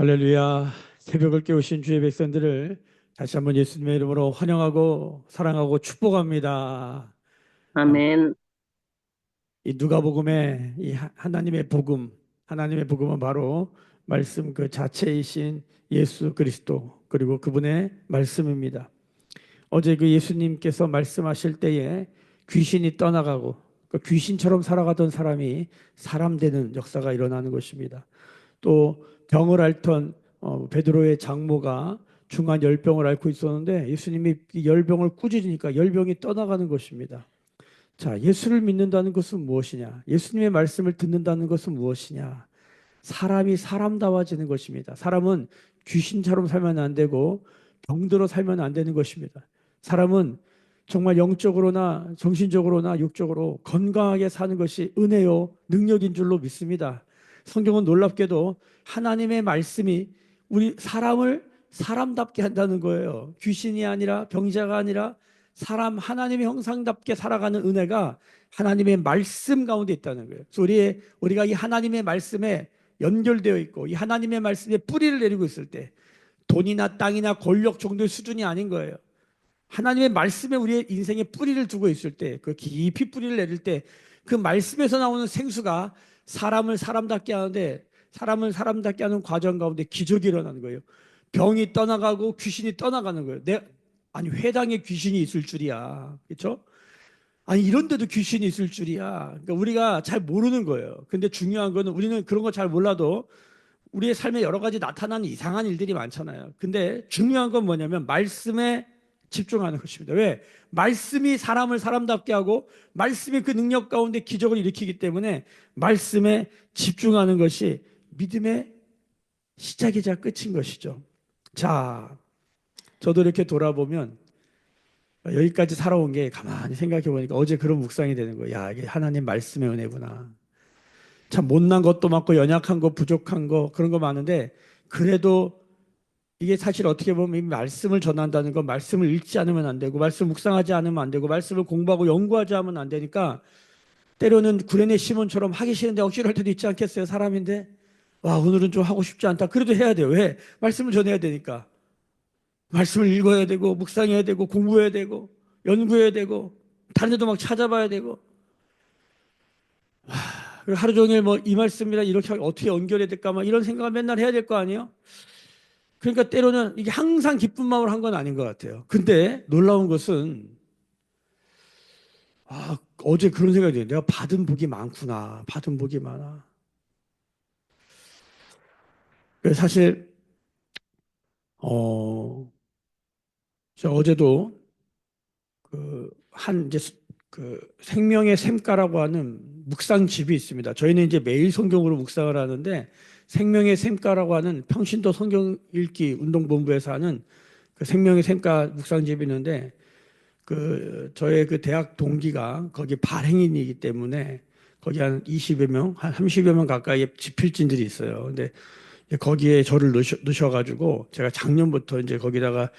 할렐루야. 새벽을 깨우신 주의 백성들을 다시 한번 예수님의 이름으로 환영하고 사랑하고 축복합니다. 아, 아멘. 이 누가복음의 이 하나님의 복음, 하나님의 복음은 바로 말씀 그 자체이신 예수 그리스도 그리고 그분의 말씀입니다. 어제 그 예수님께서 말씀하실 때에 귀신이 떠나가고 그 귀신처럼 살아가던 사람이 사람 되는 역사가 일어나는 것입니다. 또 병을 앓던 베드로의 장모가 중한 열병을 앓고 있었는데 예수님이 이 열병을 꾸짖으니까 열병이 떠나가는 것입니다. 자, 예수를 믿는다는 것은 무엇이냐? 예수님의 말씀을 듣는다는 것은 무엇이냐? 사람이 사람다워지는 것입니다. 사람은 귀신처럼 살면 안 되고 병들어 살면 안 되는 것입니다. 사람은 정말 영적으로나 정신적으로나 육적으로 건강하게 사는 것이 은혜요 능력인 줄로 믿습니다. 성경은 놀랍게도 하나님의 말씀이 우리 사람을 사람답게 한다는 거예요. 귀신이 아니라 병자가 아니라 사람 하나님의 형상답게 살아가는 은혜가 하나님의 말씀 가운데 있다는 거예요. 그래서 우리가 이 하나님의 말씀에 연결되어 있고 이 하나님의 말씀에 뿌리를 내리고 있을 때 돈이나 땅이나 권력 정도의 수준이 아닌 거예요. 하나님의 말씀에 우리의 인생에 뿌리를 두고 있을 때, 그 깊이 뿌리를 내릴 때, 그 말씀에서 나오는 생수가 사람을 사람답게 하는데, 사람을 사람답게 하는 과정 가운데 기적이 일어나는 거예요. 병이 떠나가고 귀신이 떠나가는 거예요. 아니, 회당에 귀신이 있을 줄이야. 그렇죠? 아니, 이런데도 귀신이 있을 줄이야. 그러니까 우리가 잘 모르는 거예요. 근데 중요한 거는 우리는 그런 거 잘 몰라도 우리의 삶에 여러 가지 나타나는 이상한 일들이 많잖아요. 근데 중요한 건 뭐냐면 말씀에 집중하는 것입니다. 왜? 말씀이 사람을 사람답게 하고 말씀이 그 능력 가운데 기적을 일으키기 때문에 말씀에 집중하는 것이 믿음의 시작이자 끝인 것이죠. 자, 저도 이렇게 돌아보면 여기까지 살아온 게 가만히 생각해 보니까 어제 그런 묵상이 되는 거예요. 야, 이게 하나님 말씀의 은혜구나. 참 못난 것도 많고 연약한 거 부족한 거 그런 거 많은데 그래도 이게 사실 어떻게 보면 이 말씀을 전한다는 건 말씀을 읽지 않으면 안 되고 말씀 묵상하지 않으면 안 되고 말씀을 공부하고 연구하지 않으면 안 되니까 때로는 구레네 시몬처럼 하기 싫은데 억지로 할 때도 있지 않겠어요? 사람인데 와 오늘은 좀 하고 싶지 않다. 그래도 해야 돼요. 왜? 말씀을 전해야 되니까. 말씀을 읽어야 되고 묵상해야 되고 공부해야 되고 연구해야 되고 다른 데도 막 찾아봐야 되고 하루 종일 뭐 이 말씀이랑 이렇게 어떻게 연결해야 될까 막 이런 생각을 맨날 해야 될 거 아니에요? 그러니까 때로는 이게 항상 기쁜 마음으로 한 건 아닌 것 같아요. 근데 놀라운 것은 어제 그런 생각이 들어요. 내가 받은 복이 많구나. 받은 복이 많아. 그래서 사실 어, 저 어제도 그 그 생명의 샘가라고 하는 묵상집이 있습니다. 저희는 이제 매일 성경으로 묵상을 하는데 생명의 샘가라고 하는 평신도 성경 읽기 운동본부에서 하는 그 생명의 샘가 묵상집이 있는데 그 저의 그 대학 동기가 거기 발행인이기 때문에 거기 한 20여 명, 한 30여 명 가까이 집필진들이 있어요. 근데 거기에 저를 넣으셔가지고 제가 작년부터 이제 거기다가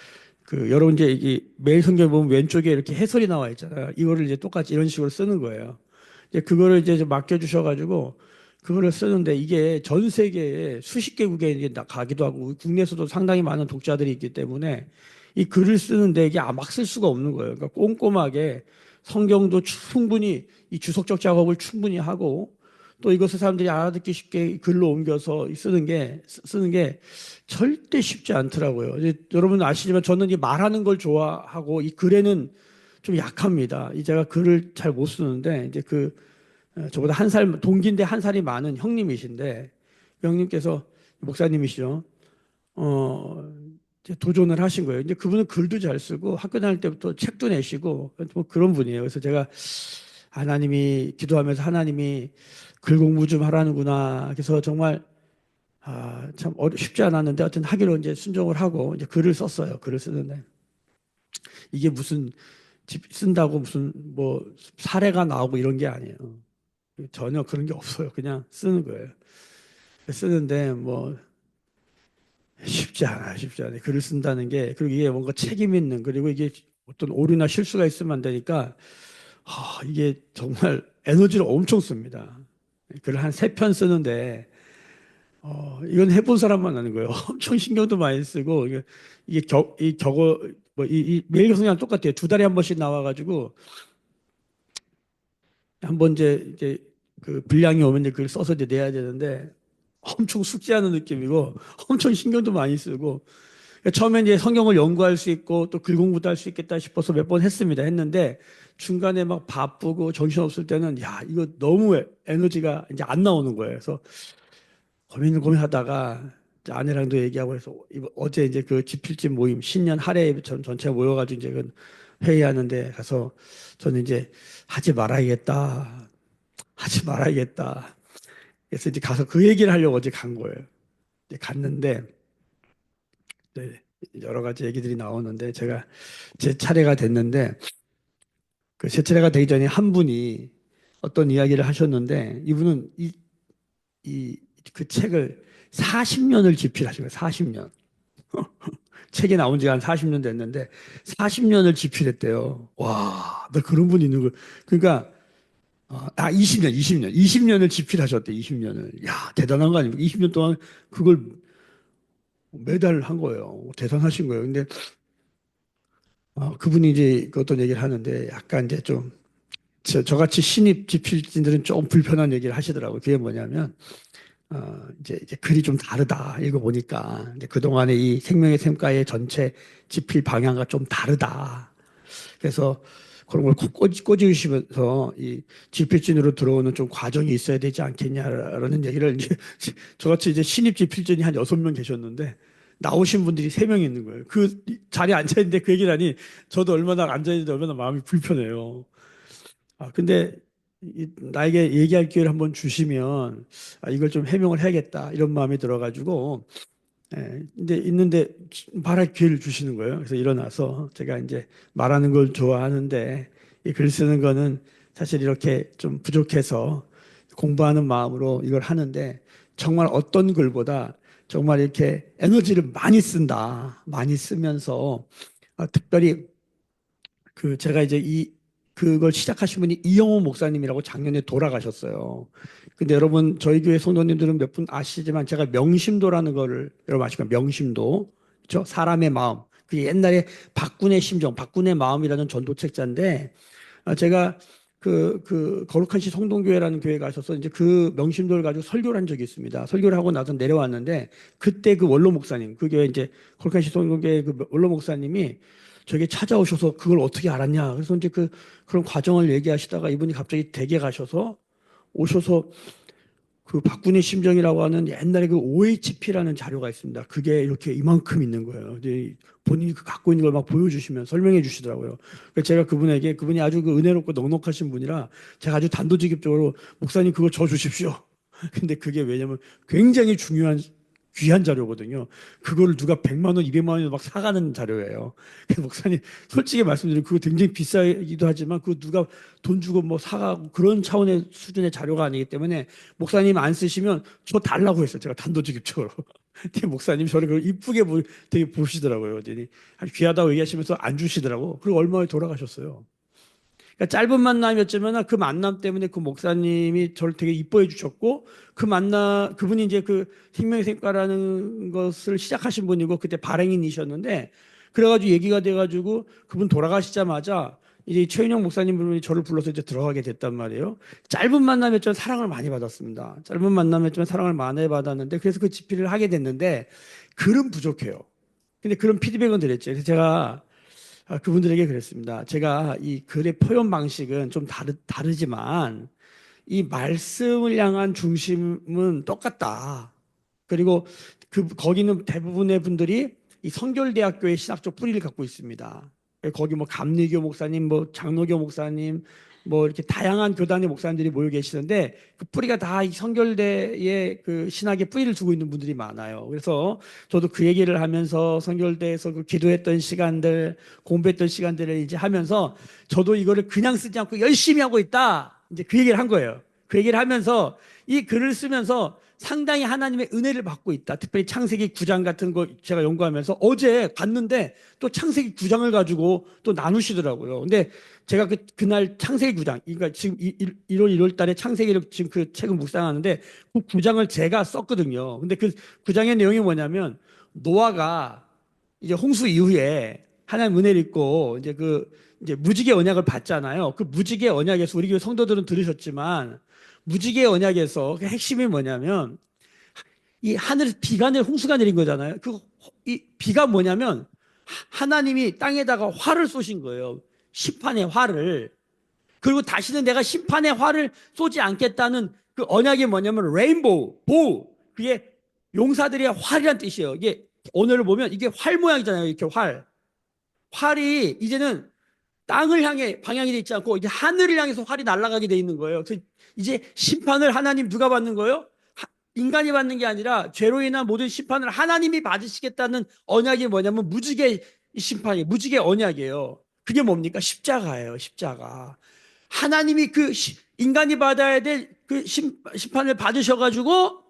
그 여러분 이제 이 매일 성경 보면 왼쪽에 이렇게 해설이 나와 있잖아요. 이거를 이제 똑같이 이런 식으로 쓰는 거예요. 이제 그거를 이제 좀 맡겨주셔가지고 그거를 쓰는데 이게 전 세계에 수십 개국에 이제 가기도 하고 국내에서도 상당히 많은 독자들이 있기 때문에 이 글을 쓰는데 이게 막 쓸 수가 없는 거예요. 그러니까 꼼꼼하게 성경도 충분히 이 주석적 작업을 충분히 하고 또 이것을 사람들이 알아듣기 쉽게 글로 옮겨서 쓰는 게 절대 쉽지 않더라고요. 이제 여러분 아시지만 저는 이 말하는 걸 좋아하고 이 글에는 좀 약합니다. 제가 글을 잘 못 쓰는데 이제 저보다 한 살 동기인데 한 살이 많은 형님이신데 그 형님께서 목사님이시죠. 어, 이제 도전을 하신 거예요. 이제 그분은 글도 잘 쓰고 학교 다닐 때부터 책도 내시고 뭐 그런 분이에요. 그래서 제가 하나님이 기도하면서 하나님이 글 공부 좀 하라는구나. 그래서 정말 참 쉽지 않았는데 하여튼 하기로 이제 순종을 하고 이제 글을 썼어요. 글을 쓰는데 이게 무슨 쓴다고 무슨 뭐 사례가 나오고 이런 게 아니에요. 전혀 그런 게 없어요. 그냥 쓰는 거예요. 쓰는데 뭐 쉽지 않아요. 쉽지 않아요. 글을 쓴다는 게 그리고 이게 뭔가 책임 있는 그리고 이게 어떤 오류나 실수가 있으면 안 되니까 이게 정말 에너지를 엄청 씁니다. 글을 한 세 편 쓰는데 이건 해본 사람만 아는 거예요. 엄청 신경도 많이 쓰고, 이게 저거, 매일 성장 똑같아요. 두 달에 한 번씩 나와가지고, 한 번 이제 그 분량이 오면 이제 그걸 써서 이제 내야 되는데, 엄청 숙제하는 느낌이고, 엄청 신경도 많이 쓰고, 그러니까 처음에 이제 성경을 연구할 수 있고, 또 글 공부도 할 수 있겠다 싶어서 몇 번 했습니다. 했는데, 중간에 막 바쁘고 정신없을 때는, 야, 이거 너무 에너지가 이제 안 나오는 거예요. 그래서 고민하다가 이제 아내랑도 얘기하고 해서 어제 이제 그 지필집 모임 신년 할애 전체 모여가지고 이제 그 회의하는데 가서 저는 이제 하지 말아야겠다, 하지 말아야겠다. 그래서 이제 가서 그 얘기를 하려고 어제 간 거예요. 이제 갔는데 네, 여러 가지 얘기들이 나오는데 제가 제 차례가 됐는데 그 제 차례가 되기 전에 한 분이 어떤 이야기를 하셨는데 이분은 이 그 책을 40년을 집필하신 거예요. 40년. 책이 나온 지가 한 40년 됐는데 40년을 집필했대요. 와, 나 그런 분이 있는 거. 그러니까 20년을 집필하셨대. 20년을. 야, 대단한 거 아닙니까? 20년 동안 그걸 매달 한 거예요. 대단하신 거예요. 근데 그분이 이제 그 어떤 얘기를 하는데 약간 이제 좀 저같이 신입 집필진들은 좀 불편한 얘기를 하시더라고요. 그게 뭐냐면 이제 글이 좀 다르다. 읽어보니까 이제 그동안의 이 생명의 샘가의 전체 집필 방향과 좀 다르다. 그래서 그런 걸 꼬집으시면서 이 집필진으로 들어오는 좀 과정이 있어야 되지 않겠냐라는 얘기를 이제 저같이 이제 신입 집필진이 한 6명 계셨는데 나오신 분들이 3명 있는 거예요. 그 자리에 앉아있는데 그 얘기를 하니 저도 얼마나 앉아있는데 얼마나 마음이 불편해요. 근데 나에게 얘기할 기회를 한번 주시면 이걸 좀 해명을 해야겠다 이런 마음이 들어가지고 근데 있는데 말할 기회를 주시는 거예요. 그래서 일어나서 제가 이제 말하는 걸 좋아하는데 이 글 쓰는 거는 사실 이렇게 좀 부족해서 공부하는 마음으로 이걸 하는데 정말 어떤 글보다 정말 이렇게 에너지를 많이 쓴다. 많이 쓰면서 특별히 그 제가 이제 그걸 시작하신 분이 이영호 목사님이라고 작년에 돌아가셨어요. 근데 여러분 저희 교회 성도님들은 몇 분 아시지만 제가 명심도라는 거를 여러분 아시죠? 명심도. 그렇죠? 사람의 마음. 그 옛날에 박군의 심정, 박군의 마음이라는 전도책자인데 제가 그 거룩한 시 성동교회라는 교회 가셔서 이제 그 명심도를 가지고 설교를 한 적이 있습니다. 설교를 하고 나서 내려왔는데 그때 그 원로 목사님, 그 교회 이제 거룩한 시 성동교회 그 원로 목사님이 저에게 찾아오셔서 그걸 어떻게 알았냐. 그래서 이제 그런 과정을 얘기하시다가 이분이 갑자기 댁에 가셔서 오셔서 그 박군의 심정이라고 하는 옛날에 그 OHP라는 자료가 있습니다. 그게 이렇게 이만큼 있는 거예요. 이제 본인이 그 갖고 있는 걸 막 보여주시면 설명해 주시더라고요. 그래서 제가 그분이 아주 그 은혜롭고 넉넉하신 분이라 제가 아주 단도직입적으로 목사님 그거 줘 주십시오. 근데 그게 왜냐면 굉장히 중요한 귀한 자료거든요. 그거를 누가 100만 원, 200만 원에 막 사가는 자료예요. 그래서 목사님 솔직히 말씀드리면 그거 굉장히 비싸기도 하지만 그거 누가 돈 주고 뭐 사가고 그런 차원의 수준의 자료가 아니기 때문에 목사님 안 쓰시면 저 달라고 했어요. 제가 단도직입적으로. 근데 목사님 저를 그걸 이쁘게 되게 보시더라고요. 그랬더니 귀하다고 얘기하시면서 안 주시더라고. 그리고 얼마 후에 돌아가셨어요. 그러니까 짧은 만남이었지만 그 만남 때문에 그 목사님이 저를 되게 이뻐해 주셨고 그분이 이제 그 생명의 샘과라는 것을 시작하신 분이고 그때 발행인이셨는데 그래가지고 얘기가 돼가지고 그분 돌아가시자마자 이제 최윤영 목사님 분이 저를 불러서 이제 들어가게 됐단 말이에요. 짧은 만남이었지만 사랑을 많이 받았습니다. 짧은 만남이었지만 사랑을 많이 받았는데 그래서 그 집필을 하게 됐는데 글은 부족해요. 근데 그런 피드백은 드렸죠. 그래서 제가 그분들에게 그랬습니다. 제가 이 글의 표현 방식은 좀 다르지만 이 말씀을 향한 중심은 똑같다. 그리고 거기는 대부분의 분들이 이 성결대학교의 신학적 뿌리를 갖고 있습니다. 거기 뭐 감리교 목사님, 뭐 장로교 목사님, 뭐 이렇게 다양한 교단의 목사님들이 모여 계시는데 그 뿌리가 다 이 성결대의 그 신학의 뿌리를 두고 있는 분들이 많아요. 그래서 저도 그 얘기를 하면서 성결대에서 그 기도했던 시간들, 공부했던 시간들을 이제 하면서 저도 이거를 그냥 쓰지 않고 열심히 하고 있다. 이제 그 얘기를 한 거예요. 그 얘기를 하면서 이 글을 쓰면서 상당히 하나님의 은혜를 받고 있다. 특별히 창세기 9장 같은 거 제가 연구하면서 어제 봤는데 또 창세기 9장을 가지고 또 나누시더라고요. 근데 제가 그날 창세기 9장, 그러니까 지금 1월 1월 달에 창세기를 지금 그 책을 묵상하는데 그 9장을 제가 썼거든요. 근데 그 9장의 내용이 뭐냐면 노아가 이제 홍수 이후에 하나님 은혜를 입고 이제 무지개 언약을 받잖아요. 그 무지개 언약에서 우리 교회 성도들은 들으셨지만 무지개 언약에서 그 핵심이 뭐냐면 이 하늘에서 비가 홍수가 내린 거잖아요. 이 비가 뭐냐면 하나님이 땅에다가 화를 쏘신 거예요. 심판의 화를. 그리고 다시는 내가 심판의 화를 쏘지 않겠다는 그 언약이 뭐냐면 레인보우, 보우. 그게 용사들의 활이란 뜻이에요. 이게 오늘을 보면 이게 활 모양이잖아요. 이렇게 활. 활이 이제는 땅을 향해 방향이 돼 있지 않고 이제 하늘을 향해서 활이 날아가게 돼 있는 거예요. 그래서 이제 심판을 하나님 누가 받는 거예요? 인간이 받는 게 아니라 죄로 인한 모든 심판을 하나님이 받으시겠다는 언약이 뭐냐면 무지개 심판이 무지개 언약이에요. 그게 뭡니까? 십자가예요. 십자가. 하나님이 인간이 받아야 될 그 심판을 받으셔가지고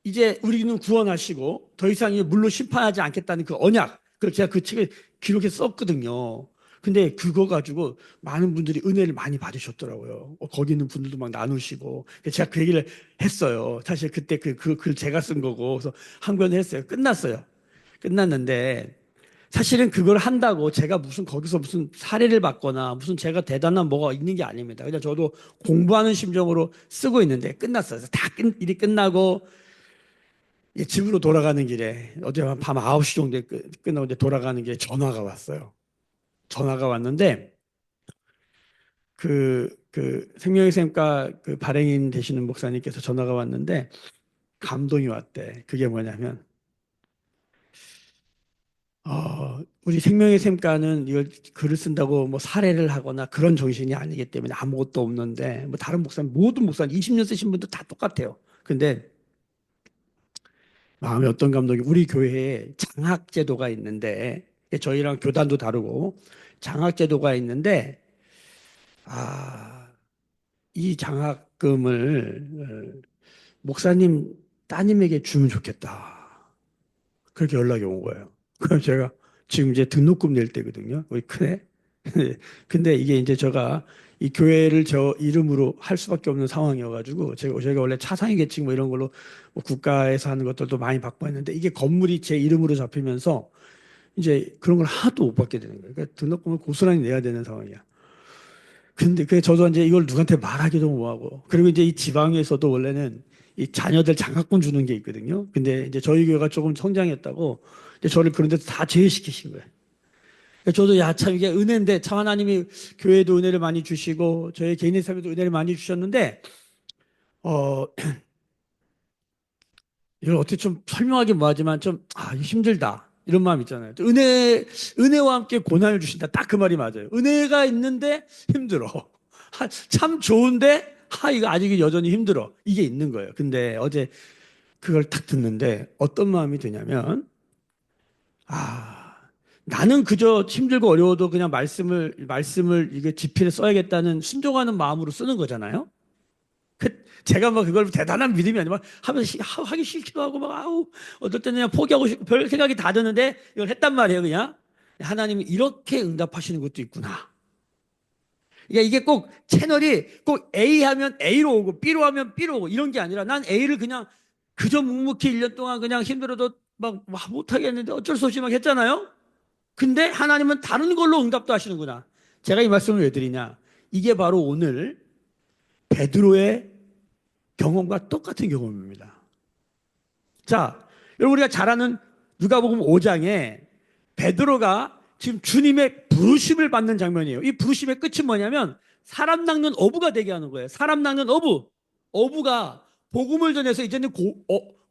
이제 우리는 구원하시고 더 이상 물로 심판하지 않겠다는 그 언약. 그걸 제가 그 책에 기록해서 썼거든요. 근데 그거 가지고 많은 분들이 은혜를 많이 받으셨더라고요. 거기 있는 분들도 막 나누시고. 제가 그 얘기를 했어요. 사실 그때 그 글 제가 쓴 거고. 그래서 한 권 했어요. 끝났어요. 끝났는데 사실은 그걸 한다고 제가 거기서 무슨 사례를 받거나 무슨 제가 대단한 뭐가 있는 게 아닙니다. 그냥 저도 공부하는 심정으로 쓰고 있는데 끝났어요. 일이 끝나고 집으로 돌아가는 길에 어제 밤 9시 정도에 끝나고 이제 돌아가는 길에 전화가 왔어요. 전화가 왔는데 생명의 샘과 그 발행인 되시는 목사님께서 전화가 왔는데 감동이 왔대. 그게 뭐냐면 우리 생명의 샘가는 이걸 글을 쓴다고 뭐 사례를 하거나 그런 정신이 아니기 때문에 아무것도 없는데 뭐 다른 목사님 모든 목사님 20년 쓰신 분도 다 똑같아요. 근데 마음에 어떤 감독이 우리 교회에 장학제도가 있는데 저희랑 교단도 다르고 장학제도가 있는데 이 장학금을 목사님 따님에게 주면 좋겠다. 그렇게 연락이 온 거예요. 그럼 제가 지금 이제 등록금 낼 때거든요. 우리 큰애. 근데 이게 이제 제가 이 교회를 저 이름으로 할 수밖에 없는 상황이어가지고 제가 원래 차상위계층 뭐 이런 걸로 뭐 국가에서 하는 것들도 많이 받고 했는데 이게 건물이 제 이름으로 잡히면서 이제 그런 걸 하나도 못 받게 되는 거예요. 그러니까 등록금을 고스란히 내야 되는 상황이야. 근데 저도 이제 이걸 누구한테 말하기도 뭐하고 그리고 이제 이 지방에서도 원래는 이 자녀들 장학금 주는 게 있거든요. 근데 이제 저희 교회가 조금 성장했다고 이제 저를 그런 데서 다 제외시키신 거예요. 저도 야, 참 이게 은혜인데 참 하나님이 교회도 은혜를 많이 주시고 저희 개인의 삶에도 은혜를 많이 주셨는데 어 이걸 어떻게 좀 설명하기 뭐하지만 이거 힘들다 이런 마음 있잖아요. 은혜와 함께 고난을 주신다. 딱 그 말이 맞아요. 은혜가 있는데 힘들어. 참 좋은데 이거 아직 여전히 힘들어. 이게 있는 거예요. 근데 어제 그걸 딱 듣는데 어떤 마음이 드냐면 나는 그저 힘들고 어려워도 그냥 말씀을 이게 지필에 써야겠다는 순종하는 마음으로 쓰는 거잖아요. 제가 뭐 그걸 대단한 믿음이 아니라 하기 싫기도 하고 어떨 때는 그냥 포기하고 싶고 별 생각이 다 드는데 이걸 했단 말이에요, 그냥. 하나님이 이렇게 응답하시는 것도 있구나. 그러니까 이게 꼭 채널이 꼭 A 하면 A로 오고 B로 하면 B로 오고 이런 게 아니라 난 A를 그냥 그저 묵묵히 1년 동안 그냥 힘들어도 막 못하겠는데 어쩔 수 없이 막 했잖아요. 근데 하나님은 다른 걸로 응답도 하시는구나. 제가 이 말씀을 왜 드리냐. 이게 바로 오늘 베드로의 경험과 똑같은 경험입니다. 자, 여러분 우리가 잘 아는 누가복음 5장에 베드로가 지금 주님의 부르심을 받는 장면이에요. 이 부르심의 끝이 뭐냐면 사람 낚는 어부가 되게 하는 거예요. 사람 낚는 어부. 어부가 복음을 전해서 이제는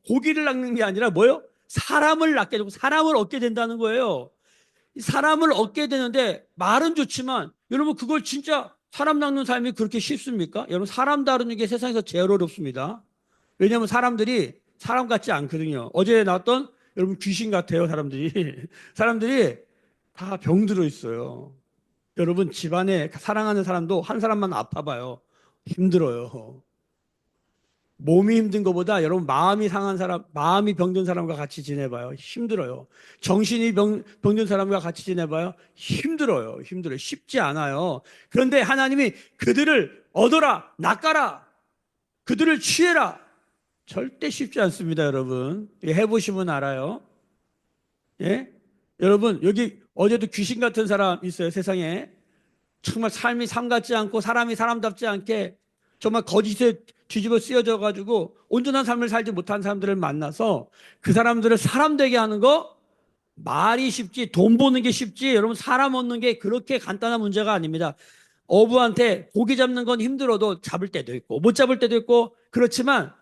고기를 낚는 게 아니라 뭐예요? 사람을 낚게 되고 사람을 얻게 된다는 거예요. 사람을 얻게 되는데 말은 좋지만 여러분 그걸 진짜 사람 낚는 삶이 그렇게 쉽습니까? 여러분 사람 다루는 게 세상에서 제일 어렵습니다. 왜냐하면 사람들이 사람 같지 않거든요. 어제 나왔던 여러분 귀신 같아요. 사람들이 다 병들어 있어요. 여러분 집안에 사랑하는 사람도 한 사람만 아파봐요. 힘들어요. 몸이 힘든 것보다 여러분 마음이 상한 사람, 마음이 병든 사람과 같이 지내봐요. 힘들어요. 정신이 병든 사람과 같이 지내봐요. 힘들어요. 힘들어요. 쉽지 않아요. 그런데 하나님이 그들을 얻어라, 낚아라, 그들을 취해라. 절대 쉽지 않습니다, 여러분. 해보시면 알아요. 예? 여러분, 여기 어제도 귀신 같은 사람 있어요, 세상에. 정말 삶이 삶 같지 않고 사람이 사람답지 않게 정말 거짓에 뒤집어 쓰여져 가지고 온전한 삶을 살지 못한 사람들을 만나서 그 사람들을 사람 되게 하는 거 말이 쉽지 돈 버는 게 쉽지 여러분 사람 얻는 게 그렇게 간단한 문제가 아닙니다. 어부한테 고기 잡는 건 힘들어도 잡을 때도 있고 못 잡을 때도 있고 그렇지만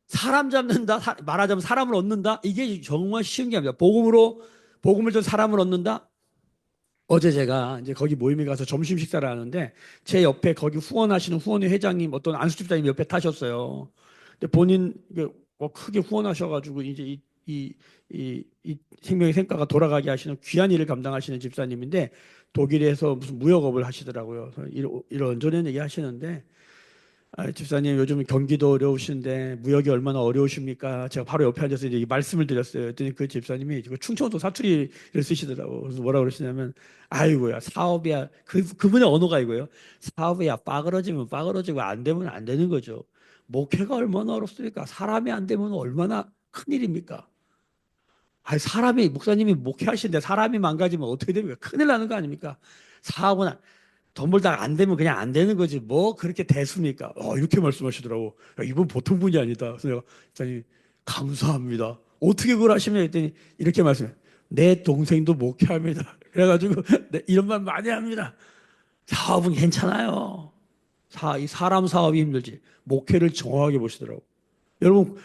사람 잡는다 말하자면 사람을 얻는다 이게 정말 쉬운 게 아닙니다. 복음을 전 사람을 얻는다. 어제 제가 이제 거기 모임에 가서 점심 식사를 하는데 제 옆에 거기 후원하시는 후원회 회장님 어떤 안수 집사님 옆에 타셨어요. 근데 본인 뭐 크게 후원하셔가지고 이제 이 생명의 생가가 돌아가게 하시는 귀한 일을 감당하시는 집사님인데 독일에서 무슨 무역업을 하시더라고요. 그래서 이런저런 얘기 하시는데 집사님 요즘 경기도 어려우신데 무역이 얼마나 어려우십니까? 제가 바로 옆에 앉아서 이제 이 말씀을 드렸어요. 그랬더니 그 집사님이 충청도 사투리를 쓰시더라고. 그래서 뭐라 그러시냐면 아이고야 사업이야. 그분의 언어가 이거예요. 사업이야 빠그러지면 빠그러지고 안 되면 안 되는 거죠. 목회가 얼마나 어렵습니까? 사람이 안 되면 얼마나 큰일입니까? 아니 사람이 목사님이 목회하시는데 사람이 망가지면 어떻게 됩니까? 큰일 나는 거 아닙니까? 사업은 돈 벌다가 안 되면 그냥 안 되는 거지 뭐 그렇게 대수입니까? 이렇게 말씀하시더라고. 야, 이분 보통 분이 아니다. 그래서 내가 목사님 감사합니다. 어떻게 그걸 하시냐 했더니 이렇게 말씀해. 내 동생도 목회합니다. 그래가지고 네, 이런 말 많이 합니다. 사업은 괜찮아요. 이 사람 사업이 힘들지. 목회를 정확하게 보시더라고. 여러분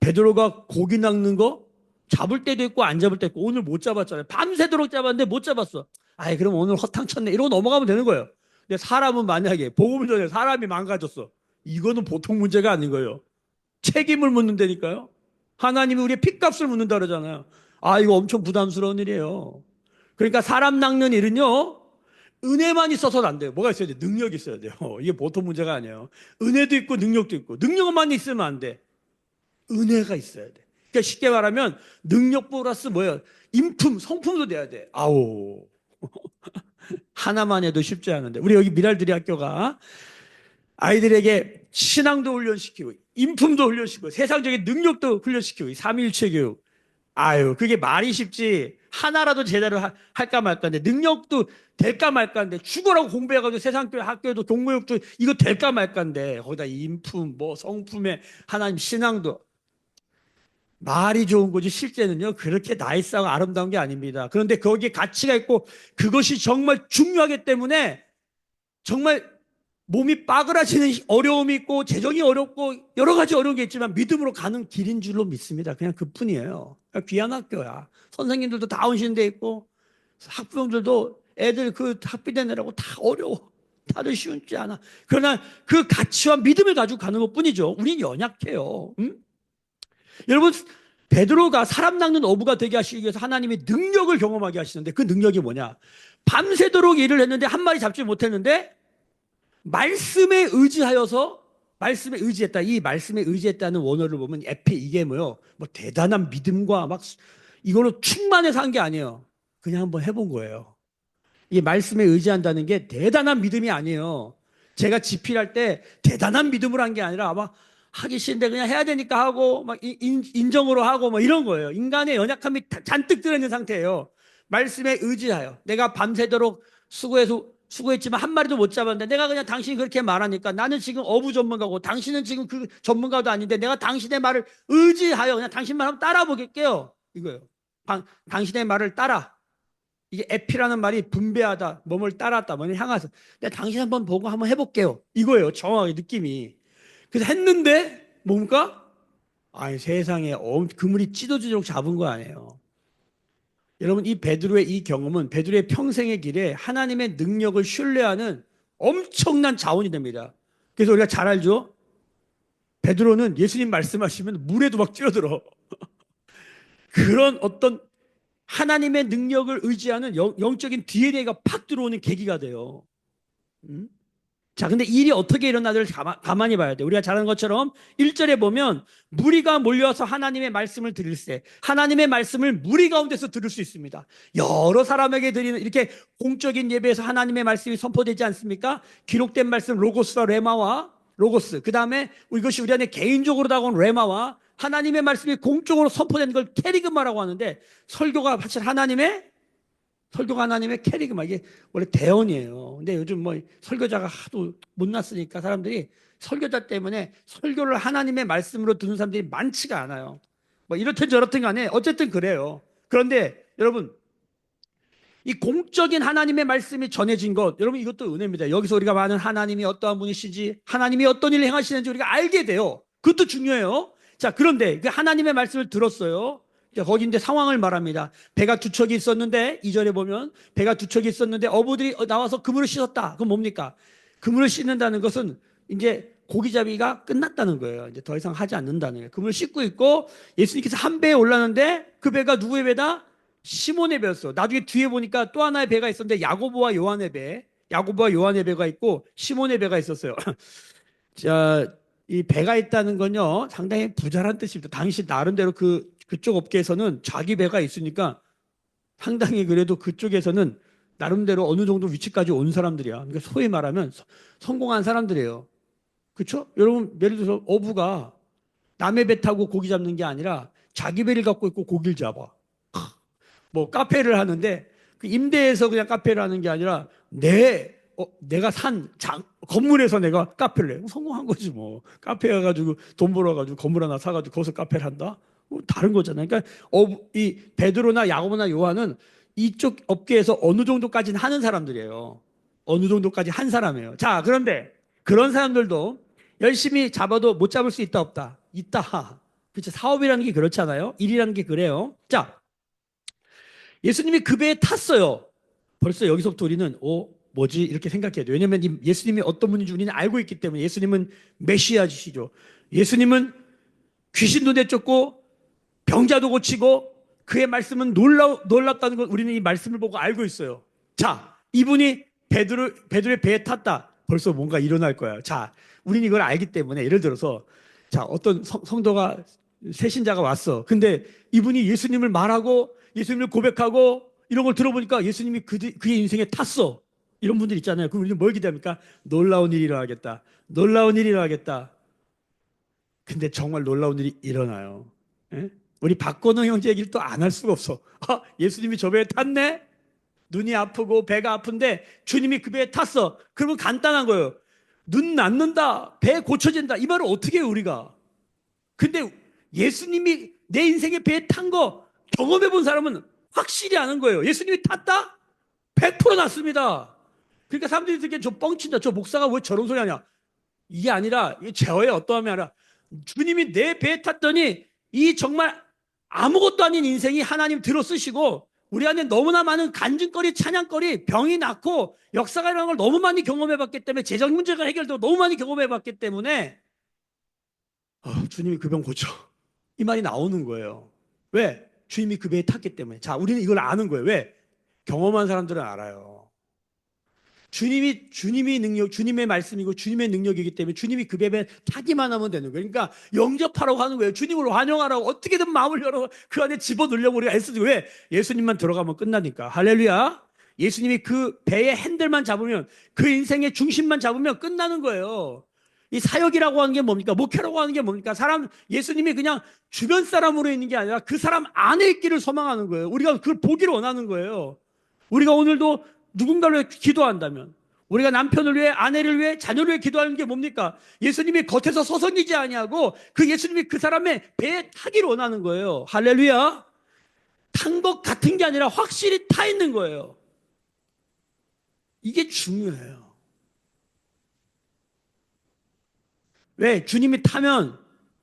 베드로가 고기 낚는 거 잡을 때도 있고 안 잡을 때도 있고 오늘 못 잡았잖아요. 밤새도록 잡았는데 못 잡았어. 아이 그럼 오늘 허탕 쳤네. 이러고 넘어가면 되는 거예요. 근데 사람은 만약에 복음 전에 사람이 망가졌어. 이거는 보통 문제가 아닌 거예요. 책임을 묻는다니까요. 하나님이 우리의 핏값을 묻는다 그러잖아요. 이거 엄청 부담스러운 일이에요. 그러니까 사람 낚는 일은요. 은혜만 있어서는 안 돼요. 뭐가 있어야 돼요? 능력이 있어야 돼요. 이게 보통 문제가 아니에요. 은혜도 있고 능력도 있고 능력만 있으면 안 돼. 은혜가 있어야 돼. 그러니까 쉽게 말하면 능력 플러스 뭐예요? 인품, 성품도 돼야 돼. 아우. 하나만 해도 쉽지 않은데. 우리 여기 미랄들이 학교가 아이들에게 신앙도 훈련시키고, 인품도 훈련시키고, 세상적인 능력도 훈련시키고, 삼위일체 교육. 그게 말이 쉽지. 하나라도 제대로 할까 말까인데, 능력도 될까 말까인데, 죽어라고 공부해가지고 세상 학교에도 동무육도 이거 될까 말까인데, 거기다 인품, 뭐 성품에 하나님 신앙도 말이 좋은 거지 실제는요 그렇게 나이스하고 아름다운 게 아닙니다. 그런데 거기에 가치가 있고 그것이 정말 중요하기 때문에 정말 몸이 빠그라지는 어려움이 있고 재정이 어렵고 여러 가지 어려운 게 있지만 믿음으로 가는 길인 줄로 믿습니다. 그냥 그뿐이에요. 그러니까 귀한 학교야. 선생님들도 다 온신돼 있고 학부형들도 애들 그 학비대 내라고 다 어려워. 다들 쉬운지 않아. 그러나 그 가치와 믿음을 가지고 가는 것뿐이죠. 우린 연약해요. 응? 여러분 베드로가 사람 낚는 어부가 되게 하시기 위해서 하나님의 능력을 경험하게 하시는데 그 능력이 뭐냐? 밤새도록 일을 했는데 한 마리 잡지 못했는데 말씀에 의지하여서 말씀에 의지했다. 이 말씀에 의지했다는 원어를 보면 에페 이게 뭐요? 뭐 대단한 믿음과 막 이걸로 충만해서 한 게 아니에요. 그냥 한번 해본 거예요. 이 말씀에 의지한다는 게 대단한 믿음이 아니에요. 제가 집필할 때 대단한 믿음으로 한 게 아니라 아마 하기 싫은데 그냥 해야 되니까 하고 막 인정으로 하고 뭐 이런 거예요. 인간의 연약함이 잔뜩 들어있는 상태예요. 말씀에 의지하여 내가 밤새도록 수고했지만 한 마리도 못 잡았는데 내가 그냥 당신이 그렇게 말하니까 나는 지금 어부 전문가고 당신은 지금 그 전문가도 아닌데 내가 당신의 말을 의지하여 그냥 당신 말 한번 따라 보겠게요. 이거예요. 당신의 말을 따라. 이게 에피라는 말이 분배하다, 몸을 따랐다, 몸을 향해서. 내가 당신 한번 보고 한번 해볼게요. 이거예요. 정확하게 느낌이. 그래서 했는데 뭡니까? 세상에 그물이 찢어지도록 잡은 거 아니에요. 여러분 이 베드로의 이 경험은 베드로의 평생의 길에 하나님의 능력을 신뢰하는 엄청난 자원이 됩니다. 그래서 우리가 잘 알죠? 베드로는 예수님 말씀하시면 물에도 막 뛰어들어. 그런 어떤 하나님의 능력을 의지하는 영적인 DNA가 팍 들어오는 계기가 돼요. 음? 자, 근데 일이 어떻게 일어나는지 가만히 봐야 돼. 우리가 잘 아는 것처럼 1절에 보면 무리가 몰려와서 하나님의 말씀을 들을세. 하나님의 말씀을 무리 가운데서 들을 수 있습니다. 여러 사람에게 드리는 이렇게 공적인 예배에서 하나님의 말씀이 선포되지 않습니까? 기록된 말씀 로고스와 레마와 로고스. 그 다음에 이것이 우리 안에 개인적으로 다가온 레마와 하나님의 말씀이 공적으로 선포되는 걸 캐리그마라고 하는데 설교가 사실 설교가 하나님의 캐리그마. 이게 원래 대언이에요. 근데 요즘 뭐 설교자가 하도 못났으니까 사람들이 설교자 때문에 설교를 하나님의 말씀으로 듣는 사람들이 많지가 않아요. 뭐 이렇든 저렇든 간에 어쨌든 그래요. 그런데 여러분, 이 공적인 하나님의 말씀이 전해진 것, 여러분 이것도 은혜입니다. 여기서 우리가 많은 하나님이 어떠한 분이시지, 하나님이 어떤 일을 행하시는지 우리가 알게 돼요. 그것도 중요해요. 자, 그런데 그 하나님의 말씀을 들었어요. 거기 이제 상황을 말합니다. 배가 두 척이 있었는데 2절에 보면 배가 두 척이 있었는데 어부들이 나와서 그물을 씻었다. 그건 뭡니까? 그물을 씻는다는 것은 이제 고기잡이가 끝났다는 거예요. 이제 더 이상 하지 않는다는 거예요. 그물을 씻고 있고 예수님께서 한 배에 올랐는데 그 배가 누구의 배다? 시몬의 배였어. 나중에 뒤에 보니까 또 하나의 배가 있었는데 야고보와 요한의 배, 야고보와 요한의 배가 있고 시몬의 배가 있었어요. 자, 이 배가 있다는 건요 상당히 부자란 뜻입니다. 당시 나름대로 그쪽 업계에서는 자기 배가 있으니까 상당히 그래도 그쪽에서는 나름대로 어느 정도 위치까지 온 사람들이야. 그러니까 소위 말하면 성공한 사람들이에요. 그렇죠? 여러분 예를 들어서 어부가 남의 배 타고 고기 잡는 게 아니라 자기 배를 갖고 있고 고기를 잡아. 뭐 카페를 하는데 그 임대해서 그냥 카페를 하는 게 아니라 내가 산 건물에서 내가 카페를 해. 성공한 거지 뭐. 카페 가가지고 돈 벌어가지고 건물 하나 사가지고 거기서 카페를 한다? 뭐 다른 거잖아요. 그러니까 이 베드로나 야고보나 요한은 이쪽 업계에서 어느 정도까지는 하는 사람들이에요. 어느 정도까지 한 사람이에요. 자, 그런데 그런 사람들도 열심히 잡아도 못 잡을 수 있다 없다? 있다. 그렇죠. 사업이라는 게 그렇잖아요. 일이라는 게 그래요. 자, 예수님이 그 배에 탔어요. 벌써 여기서부터 우리는 뭐지? 이렇게 생각해야 돼요. 왜냐하면 예수님이 어떤 분인지 우리는 알고 있기 때문에. 예수님은 메시아시죠. 예수님은 귀신도 내쫓고 병자도 고치고 그의 말씀은 놀랍다는 걸 우리는 이 말씀을 보고 알고 있어요. 자, 이분이 베드로의 배에 탔다. 벌써 뭔가 일어날 거야. 자, 우리는 이걸 알기 때문에 예를 들어서 자, 어떤 성도가 새신자가 왔어. 근데 이분이 예수님을 말하고 예수님을 고백하고 이런 걸 들어보니까 예수님이 그의 인생에 탔어. 이런 분들 있잖아요. 그럼 우리는 뭘 기대합니까? 놀라운 일이 일어나겠다. 놀라운 일이 일어나겠다. 근데 정말 놀라운 일이 일어나요. 예? 우리 박건호 형제 얘기를 또 안 할 수가 없어. 예수님이 저 배에 탔네? 눈이 아프고 배가 아픈데 주님이 그 배에 탔어. 그러면 간단한 거예요. 눈 낫는다. 배 고쳐진다. 이 말을 어떻게 해요, 우리가? 근데 예수님이 내 인생의 배에 탄 거 경험해 본 사람은 확실히 아는 거예요. 예수님이 탔다? 100% 낫습니다. 그러니까 사람들이 듣기엔 저 뻥친다. 저 목사가 왜 저런 소리 하냐? 이게 아니라, 이게 제어의 어떠함이 아니라 주님이 내 배에 탔더니 이 정말 아무것도 아닌 인생이 하나님 들어 쓰시고 우리 안에 너무나 많은 간증거리, 찬양거리, 병이 낫고 역사가 일어나는 걸 너무 많이 경험해 봤기 때문에 재정 문제가 해결되고 너무 많이 경험해 봤기 때문에 주님이 그 병 고쳐. 이 말이 나오는 거예요. 왜? 주님이 그 배에 탔기 때문에. 자, 우리는 이걸 아는 거예요. 왜? 경험한 사람들은 알아요. 주님이 능력, 주님의 말씀이고 주님의 능력이기 때문에 주님이 그 배에 타기만 하면 되는 거예요. 그러니까 영접하라고 하는 거예요. 주님을 환영하라고 어떻게든 마음을 열어 그 안에 집어넣으려고 우리가 애쓰지. 왜? 예수님만 들어가면 끝나니까. 할렐루야. 예수님이 그 배의 핸들만 잡으면 그 인생의 중심만 잡으면 끝나는 거예요. 이 사역이라고 하는 게 뭡니까? 목회라고 하는 게 뭡니까? 예수님이 그냥 주변 사람으로 있는 게 아니라 그 사람 안에 있기를 소망하는 거예요. 우리가 그걸 보기를 원하는 거예요. 우리가 오늘도 누군가를 위해 기도한다면 우리가 남편을 위해 아내를 위해 자녀를 위해 기도하는 게 뭡니까? 예수님이 겉에서 서성이지 아니하고 그 예수님이 그 사람의 배에 타기를 원하는 거예요. 할렐루야. 탄 것 같은 게 아니라 확실히 타 있는 거예요. 이게 중요해요. 왜? 주님이 타면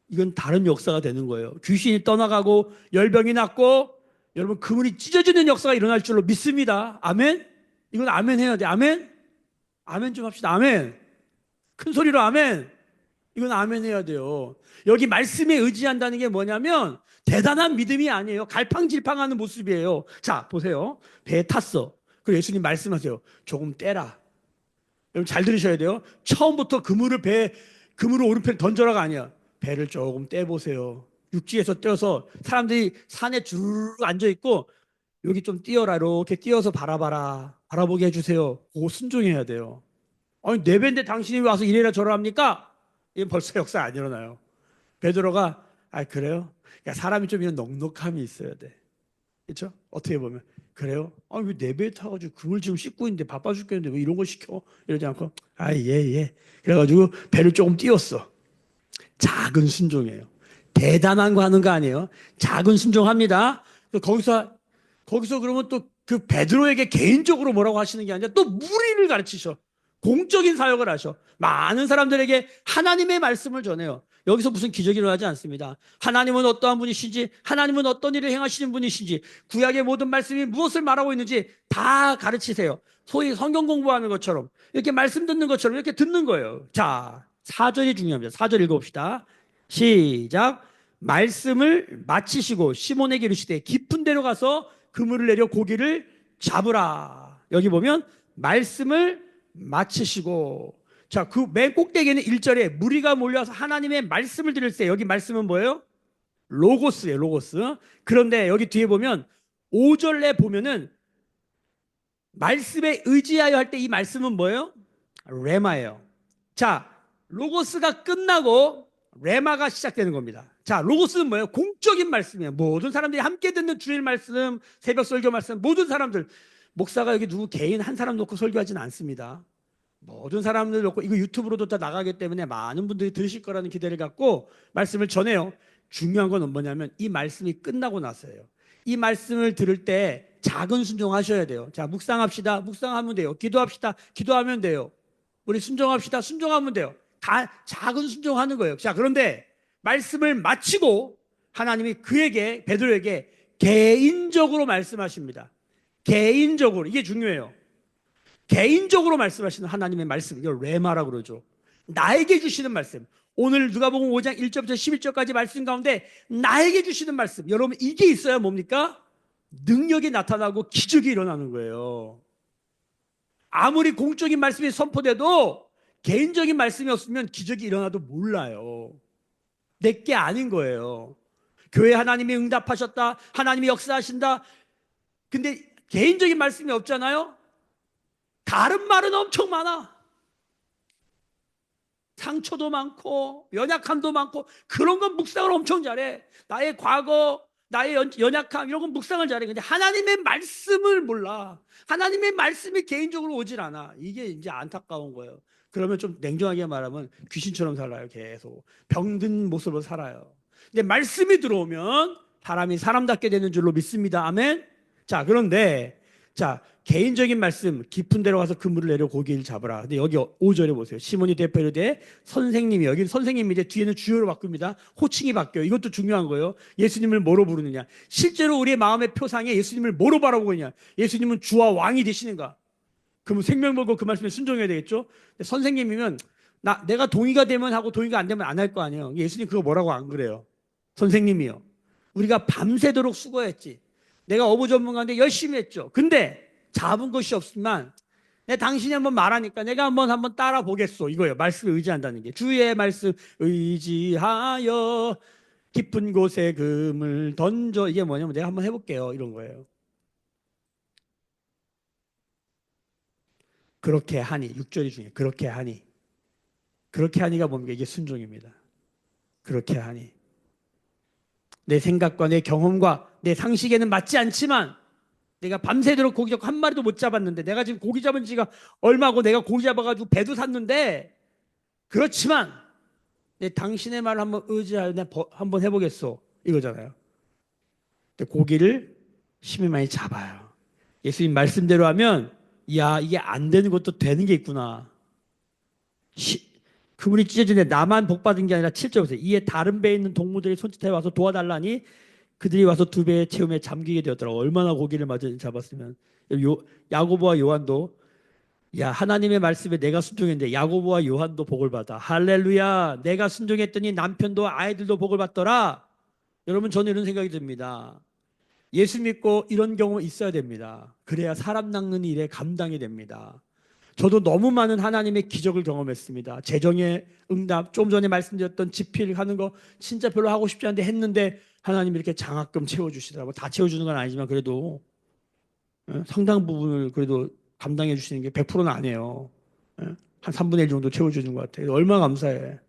이건 다른 역사가 되는 거예요. 귀신이 떠나가고 열병이 낫고 여러분 그물이 찢어지는 역사가 일어날 줄로 믿습니다. 아멘? 이건 아멘 해야 돼. 아멘? 아멘 좀 합시다. 아멘. 큰 소리로 아멘. 이건 아멘 해야 돼요. 여기 말씀에 의지한다는 게 뭐냐면 대단한 믿음이 아니에요. 갈팡질팡하는 모습이에요. 자, 보세요. 배에 탔어. 그리고 예수님 말씀하세요. 조금 떼라. 여러분 잘 들으셔야 돼요. 처음부터 그물을 오른편에 던져라가 아니야. 배를 조금 떼보세요. 육지에서 떼어서 사람들이 산에 줄 앉아 있고 여기 좀 띄어라 이렇게 띄어서 바라봐라 바라보게 해주세요. 그거 순종해야 돼요. 아니 내 배인데 당신이 와서 이래라 저래라 합니까? 이건 벌써 역사 안 일어나요. 베드로가 아 그래요? 그러니까 사람이 좀 이런 넉넉함이 있어야 돼. 그렇죠? 어떻게 보면 그래요? 아니 왜 내 배에 타가지고 그물 지금 씻고 있는데 바빠 죽겠는데 왜 이런 거 시켜? 이러지 않고 아 예 예. 그래가지고 배를 조금 띄웠어. 작은 순종이에요. 대단한 거 하는 거 아니에요. 작은 순종합니다. 거기서 그러면 또 그 베드로에게 개인적으로 뭐라고 하시는 게 아니라 또 무리를 가르치셔. 공적인 사역을 하셔. 많은 사람들에게 하나님의 말씀을 전해요. 여기서 무슨 기적이 일어나지 않습니다. 하나님은 어떠한 분이신지, 하나님은 어떤 일을 행하시는 분이신지, 구약의 모든 말씀이 무엇을 말하고 있는지 다 가르치세요. 소위 성경 공부하는 것처럼 이렇게 말씀 듣는 것처럼 이렇게 듣는 거예요. 자, 4절이 중요합니다. 4절 읽어봅시다. 시작. 말씀을 마치시고 시몬에게 이르시되 깊은 데로 가서 그물을 내려 고기를 잡으라. 여기 보면 말씀을 마치시고 자, 그 맨 꼭대기에는 1절에 무리가 몰려서 하나님의 말씀을 들을 때 여기 말씀은 뭐예요? 로고스예요, 로고스. 그런데 여기 뒤에 보면 5절에 보면은 말씀에 의지하여 할 때 이 말씀은 뭐예요? 레마예요. 자, 로고스가 끝나고 레마가 시작되는 겁니다. 자, 로고스는 뭐예요? 공적인 말씀이에요. 모든 사람들이 함께 듣는 주일 말씀, 새벽 설교 말씀, 모든 사람들. 목사가 여기 누구 개인 한 사람 놓고 설교하지는 않습니다. 모든 사람들 놓고 이거 유튜브로도 다 나가기 때문에 많은 분들이 들으실 거라는 기대를 갖고 말씀을 전해요. 중요한 건 뭐냐면 이 말씀이 끝나고 나서예요. 이 말씀을 들을 때 작은 순종하셔야 돼요. 자, 묵상합시다. 묵상하면 돼요. 기도합시다. 기도하면 돼요. 우리 순종합시다. 순종하면 돼요. 다 작은 순종하는 거예요. 자, 그런데 말씀을 마치고 하나님이 그에게 베드로에게 개인적으로 말씀하십니다. 개인적으로 이게 중요해요. 개인적으로 말씀하시는 하나님의 말씀, 이걸 레마라고 그러죠. 나에게 주시는 말씀. 오늘 누가복음 5장 1절부터 11절까지 말씀 가운데 나에게 주시는 말씀. 여러분 이게 있어야 뭡니까? 능력이 나타나고 기적이 일어나는 거예요. 아무리 공적인 말씀이 선포돼도 개인적인 말씀이 없으면 기적이 일어나도 몰라요. 내게 아닌 거예요. 교회 하나님이 응답하셨다. 하나님이 역사하신다. 근데 개인적인 말씀이 없잖아요. 다른 말은 엄청 많아. 상처도 많고 연약함도 많고 그런 건 묵상을 엄청 잘해. 나의 과거, 나의 연약함 이런 건 묵상을 잘해. 근데 하나님의 말씀을 몰라. 하나님의 말씀이 개인적으로 오질 않아. 이게 이제 안타까운 거예요. 그러면 좀 냉정하게 말하면 귀신처럼 살아요. 계속 병든 모습으로 살아요. 근데 말씀이 들어오면 사람이 사람답게 되는 줄로 믿습니다. 아멘. 자, 그런데 자, 개인적인 말씀 깊은 데로 가서 그물을 내려 고기를 잡으라. 근데 여기 5절에 보세요. 시몬이 대표로되 선생님이, 여기 선생님인데 뒤에는 주여로 바뀝니다. 호칭이 바뀌어요. 이것도 중요한 거예요. 예수님을 뭐로 부르느냐. 실제로 우리의 마음의 표상에 예수님을 뭐로 바라보고 있냐. 예수님은 주와 왕이 되시는가. 그러면 생명 걸고 그 말씀에 순종해야 되겠죠. 선생님이면 내가 동의가 되면 하고 동의가 안 되면 안 할 거 아니에요. 예수님 그거 뭐라고 안 그래요. 선생님이요. 우리가 밤새도록 수고했지. 내가 어부 전문가인데 열심히 했죠. 근데 잡은 것이 없지만 당신이 한번 말하니까 내가 한번 따라 보겠소. 이거예요. 말씀에 의지한다는 게. 주의 말씀 의지하여 깊은 곳에 금을 던져. 이게 뭐냐면 내가 한번 해볼게요. 이런 거예요. 그렇게 하니 6절이 중요해요. 그렇게 하니. 그렇게 하니가 뭡니까? 이게 순종입니다. 그렇게 하니. 내 생각과 내 경험과 내 상식에는 맞지 않지만 내가 밤새도록 고기 잡고 한 마리도 못 잡았는데 내가 지금 고기 잡은 지가 얼마고 내가 고기 잡아가지고 배도 샀는데 그렇지만 당신의 말을 한번 의지하여 한번 해보겠소 이거잖아요. 근데 고기를 힘이 많이 잡아요. 예수님 말씀대로 하면 야 이게 안 되는 것도 되는 게 있구나. 그물이 찢어지는데 나만 복 받은 게 아니라 7절 보세요. 이에 다른 배에 있는 동무들이 손짓해 와서 도와달라니 그들이 와서 두 배의 체험에 잠기게 되었더라. 얼마나 고기를 많이 잡았으면. 야고보와 요한도 야 하나님의 말씀에 내가 순종했는데 야고보와 요한도 복을 받아. 할렐루야. 내가 순종했더니 남편도 아이들도 복을 받더라. 여러분 저는 이런 생각이 듭니다. 예수 믿고 이런 경험 있어야 됩니다. 그래야 사람 낚는 일에 감당이 됩니다. 저도 너무 많은 하나님의 기적을 경험했습니다. 재정의 응답, 좀 전에 말씀드렸던 집필하는 거 진짜 별로 하고 싶지 않은데 했는데 하나님이 이렇게 장학금 채워주시더라고요. 다 채워주는 건 아니지만 그래도 상당 부분을 그래도 감당해 주시는 게 100%는 아니에요. 한 3분의 1 정도 채워주는 것 같아요. 얼마나 감사해.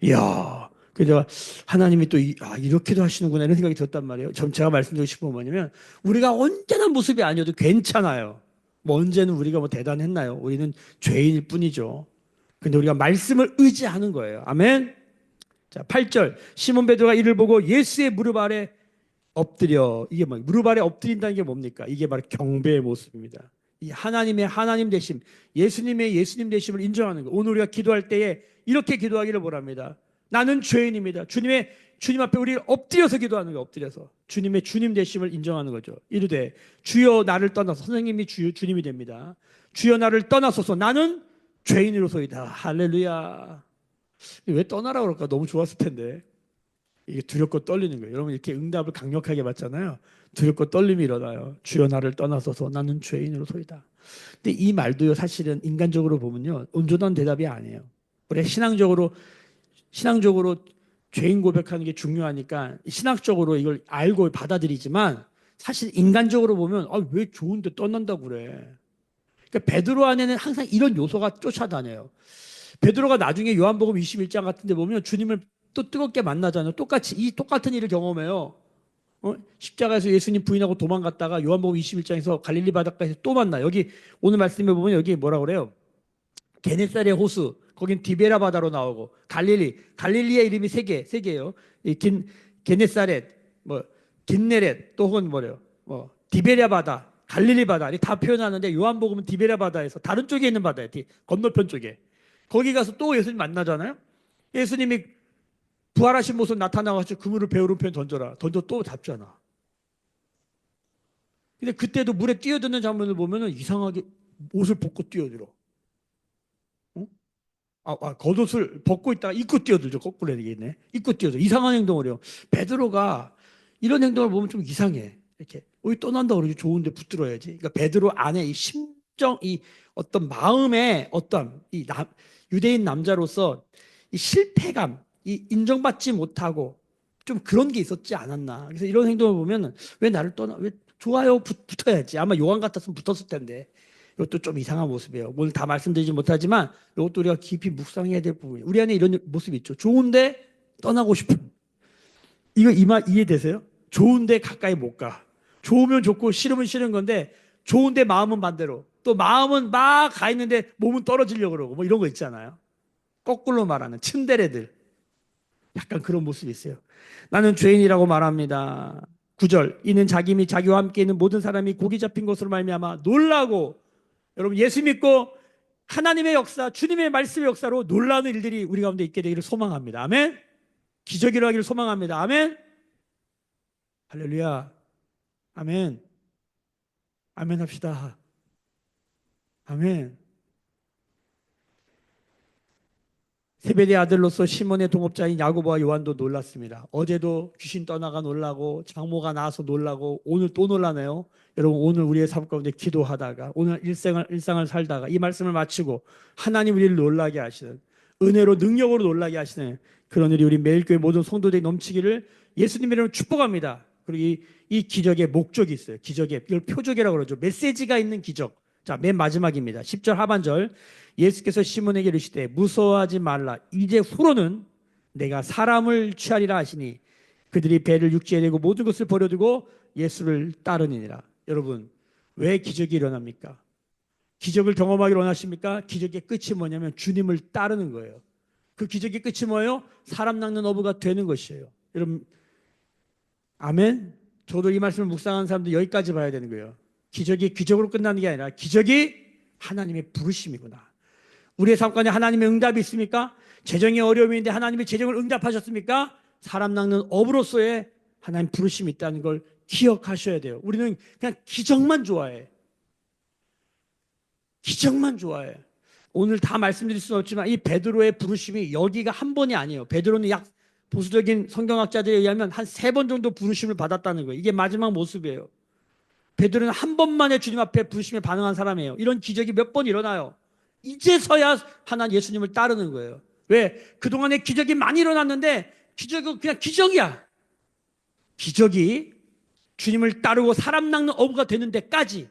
이야, 그래서 하나님이 또 이렇게도 하시는구나 이런 생각이 들었단 말이에요. 제가 말씀드리고 싶은 건 뭐냐면 우리가 언제나 모습이 아니어도 괜찮아요. 뭐 언제는 우리가 뭐 대단했나요? 우리는 죄인일 뿐이죠. 근데 우리가 말씀을 의지하는 거예요. 아멘. 자, 8절. 시몬 베드로가 이를 보고 예수의 무릎 아래 엎드려. 이게 뭐 무릎 아래 엎드린다는 게 뭡니까? 이게 바로 경배의 모습입니다. 이 하나님의 하나님 되심, 예수님의 예수님 되심을 인정하는 거. 오늘 우리가 기도할 때에 이렇게 기도하기를 바랍니다. 나는 죄인입니다. 주님 앞에 우리 엎드려서 기도하는 거예요. 엎드려서 주님의 주님 되심을 인정하는 거죠. 이르되 주여 나를 떠나서, 선생님이 주님이 됩니다. 주여 나를 떠나소서, 나는 죄인으로소이다. 할렐루야. 왜 떠나라 그럴까? 너무 좋았을 텐데. 이게 두렵고 떨리는 거예요. 여러분 이렇게 응답을 강력하게 받잖아요. 두렵고 떨림이 일어나요. 주여 나를 떠나소서, 나는 죄인으로소이다. 근데 이 말도요, 사실은 인간적으로 보면요, 온전한 대답이 아니에요. 우리 신앙적으로 죄인 고백하는 게 중요하니까 신학적으로 이걸 알고 받아들이지만 사실 인간적으로 보면 왜 좋은데 떠난다고 그래. 그러니까 베드로 안에는 항상 이런 요소가 쫓아다녀요. 베드로가 나중에 요한복음 21장 같은 데 보면 주님을 또 뜨겁게 만나잖아요. 똑같은 일을 경험해요. 십자가에서 예수님 부인하고 도망갔다가 요한복음 21장에서 갈릴리 바닷가에서 또 만나. 여기 오늘 말씀해 보면 여기 뭐라 그래요? 게네사렛 호수, 거긴 디베라 바다로 나오고, 갈릴리의 이름이 세 개예요. 게네사렛, 뭐 긴네렛, 또 혹은 뭐래요? 디베랴 바다, 갈릴리 바다, 다 표현하는데 요한복음은 디베랴 바다에서 다른 쪽에 있는 바다예요. 건너편 쪽에. 거기 가서 또 예수님 만나잖아요. 예수님이 부활하신 모습 나타나가지고 그물을 배 오른편에 던져 또 잡잖아. 근데 그때도 물에 뛰어드는 장면을 보면은 이상하게 옷을 벗고 뛰어들어. 겉옷을 벗고 있다가 입고 뛰어들죠. 거꾸로 얘기했네. 입고 뛰어들어. 이상한 행동을 해요. 베드로가 이런 행동을 보면 좀 이상해. 이렇게 떠난다 그러지. 좋은데 붙들어야지. 그러니까 베드로 안에 이 심정, 이 어떤 마음의 어떤 유대인 남자로서 이 실패감, 이 인정받지 못하고 좀 그런 게 있었지 않았나. 그래서 이런 행동을 보면 왜 나를 왜 좋아요, 붙어야지. 아마 요한 같았으면 붙었을 텐데. 이것도 좀 이상한 모습이에요. 오늘 다 말씀드리지 못하지만 이것도 우리가 깊이 묵상해야 될 부분이에요. 우리 안에 이런 모습이 있죠. 좋은데 떠나고 싶은. 이거 이해되세요? 좋은데 가까이 못 가. 좋으면 좋고 싫으면 싫은 건데 좋은데 마음은 반대로. 또 마음은 막 가 있는데 몸은 떨어지려고 그러고 뭐 이런 거 있잖아요. 거꾸로 말하는 츤데레들. 약간 그런 모습이 있어요. 나는 죄인이라고 말합니다. 9절. 이는 자기 및 자기와 함께 있는 모든 사람이 고기 잡힌 것으로 말미암아 놀라고. 여러분 예수 믿고 하나님의 역사, 주님의 말씀의 역사로 놀라는 일들이 우리 가운데 있게 되기를 소망합니다. 아멘. 기적이 일어나기를 소망합니다. 아멘. 할렐루야. 아멘. 아멘 합시다. 아멘. 세베대 아들로서 시몬의 동업자인 야고보와 요한도 놀랐습니다. 어제도 귀신 떠나가 놀라고 장모가 나와서 놀라고 오늘 또 놀라네요. 여러분 오늘 우리의 삶 가운데 기도하다가 오늘 일상을 살다가 이 말씀을 마치고 하나님 우리를 놀라게 하시는 은혜로 능력으로 놀라게 하시는 그런 일이 우리 매일교회 모든 성도들이 넘치기를 예수님 이름으로 축복합니다. 그리고 이 기적의 목적이 있어요. 이걸 표적이라고 그러죠. 메시지가 있는 기적. 자, 맨 마지막입니다. 10절 하반절. 예수께서 시몬에게 이르시되 무서워하지 말라. 이제 후로는 내가 사람을 취하리라 하시니 그들이 배를 육지에 내고 모든 것을 버려두고 예수를 따르니라. 여러분 왜 기적이 일어납니까? 기적을 경험하기를 원하십니까? 기적의 끝이 뭐냐면 주님을 따르는 거예요. 그 기적의 끝이 뭐예요? 사람 낚는 어부가 되는 것이에요. 여러분 아멘. 저도 이 말씀을 묵상하는 사람들 여기까지 봐야 되는 거예요. 기적이 기적으로 끝나는 게 아니라 기적이 하나님의 부르심이구나. 우리의 삶 가운데 하나님의 응답이 있습니까? 재정의 어려움인데 하나님의 재정을 응답하셨습니까? 사람 낚는 어부로서의 하나님 부르심이 있다는 걸 기억하셔야 돼요. 우리는 그냥 기적만 좋아해. 기적만 좋아해. 오늘 다 말씀드릴 수는 없지만 이 베드로의 부르심이 여기가 한 번이 아니에요. 베드로는 약 보수적인 성경학자들에 의하면 한 3번 정도 부르심을 받았다는 거예요. 이게 마지막 모습이에요. 베드로는 한 번만에 주님 앞에 부르심에 반응한 사람이에요. 이런 기적이 몇 번 일어나요. 이제서야 하나님 예수님을 따르는 거예요. 왜? 그동안에 기적이 많이 일어났는데 기적은 그냥 기적이야. 기적이 주님을 따르고 사람 낚는 어부가 되는 데까지,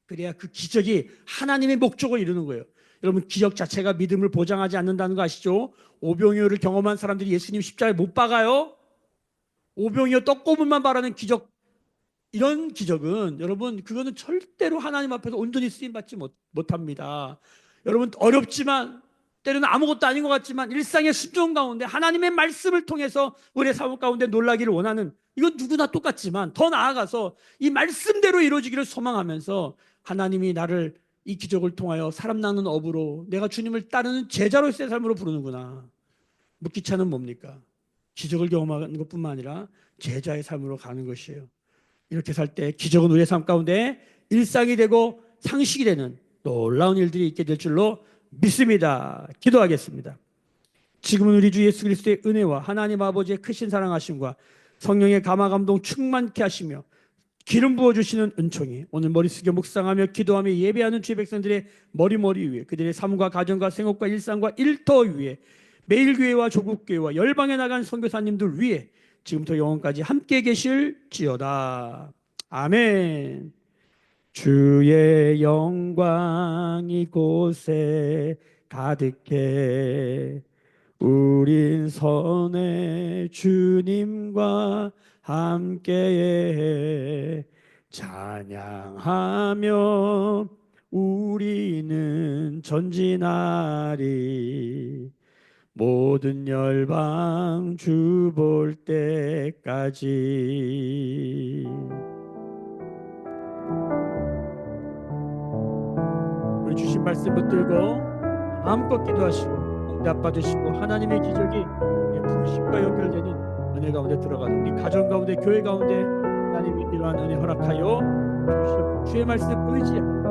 그래야 그 기적이 하나님의 목적을 이루는 거예요. 여러분, 기적 자체가 믿음을 보장하지 않는다는 거 아시죠? 오병이어를 경험한 사람들이 예수님 십자가에 못 박아요. 오병이어 떡고물만 바라는 기적, 이런 기적은 여러분, 그거는 절대로 하나님 앞에서 온전히 쓰임받지 못합니다. 여러분, 어렵지만 때로는 아무것도 아닌 것 같지만 일상의 순종 가운데 하나님의 말씀을 통해서 우리의 삶 가운데 놀라기를 원하는, 이건 누구나 똑같지만 더 나아가서 이 말씀대로 이루어지기를 소망하면서 하나님이 나를 이 기적을 통하여 사람 낚는 업으로 내가 주님을 따르는 제자로서의 삶으로 부르는구나. 묵기차는 뭡니까? 기적을 경험하는 것뿐만 아니라 제자의 삶으로 가는 것이에요. 이렇게 살 때 기적은 우리의 삶 가운데 일상이 되고 상식이 되는 놀라운 일들이 있게 될 줄로 믿습니다. 기도하겠습니다. 지금은 우리 주 예수 그리스도의 은혜와 하나님 아버지의 크신 사랑하심과 성령의 감화 감동 충만케 하시며 기름 부어주시는 은총이 오늘 머리 숙여 묵상하며 기도하며 예배하는 주의 백성들의 머리 위에, 그들의 삶과 가정과 생업과 일상과 일터 위에, 매일교회와 조국교회와 열방에 나간 선교사님들 위에 지금부터 영원까지 함께 계실지어다. 아멘. 주의 영광 이곳에 가득해 우린 선의 주님과 함께해 찬양하며 우리는 전진하리 모든 열방 주 볼 때까지. 우리 주신 말씀 붙들고 마음껏 기도하시고 응답 받으시고 하나님의 기적이 부르심과 연결되는 은혜 가운데 들어가는 우리 가정 가운데, 교회 가운데 하나님이 이러한 은혜 허락하여 주시옵고 주의 말씀 의지하고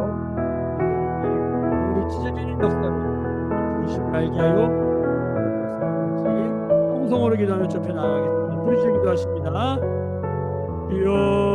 우리 찢어지는 역사를 부르심 알게 하여 통성으로 기도하며 좁혀 나가겠습니다. 부르짖어 기도하십니다. 주여